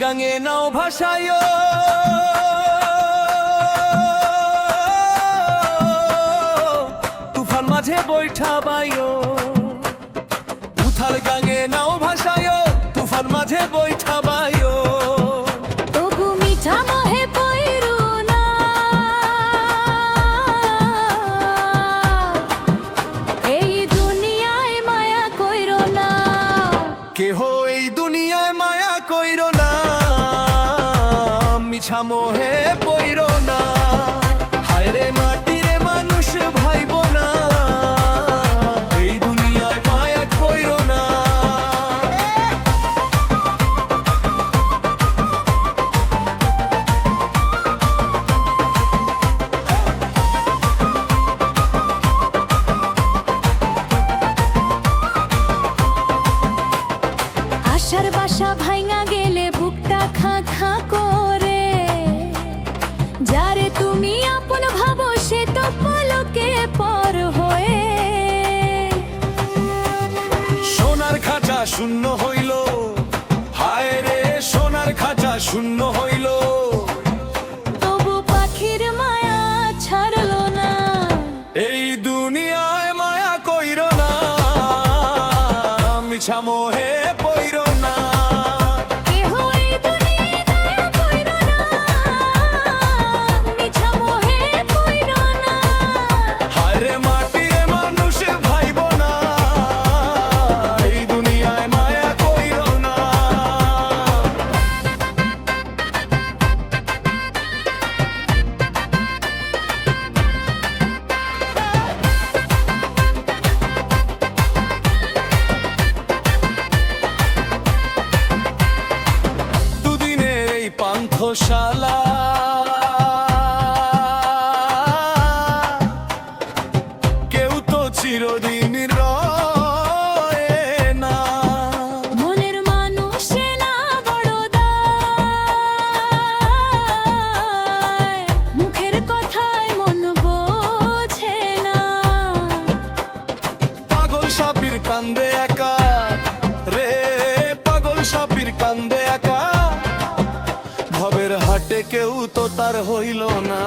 গাঙে নাও ভাসায় তুফান মাঝে বৈঠা বাইও উথাল গাঙে নাও ভাসায় তুফান মাঝে বৈঠা বাইও তবু মিঠা মহে পইরো না এই দুনিয়ায় মায়া কইরো না কেহ এই দুনিয়ায় মায়া কইরো না মিছা মোহে পইরো না হায় রে মাটিরে মানুষ ভাইব না এই দুনিয়ায় মায়া কইরো না আশার বাসা ভাঙা গেলে বুকটা খা খা করে যারে তুমি আপন ভাবো সে তো পলকে পর হয়ে সোনার খাঁচা শূন্য হইল হায় রে সোনার খাঁচা শূন্য হইল তবু পাখির মায়া ছাড়লো না এই দুনিয়ায় মায়া কইরো না মিছা মোহে পইরো না কেহ এই দুনিয়ায় দয়া কইরো না মিছা মোহে পইরো না হায় রে মাটিরে মানুষ ভাইব না এই দুনিয়ায় মায়া কইরো না দুদিনের এই পান্থশালা কেউ তো চিরদিন রয়ে না মনের মানুষে না বড় দায় মুখের কথায় মন বোঝে না পাগল সাপির কান্দে একা রে পাগল সাপির কান্দে একা ভবের হাটে কেউ তো তার হইল না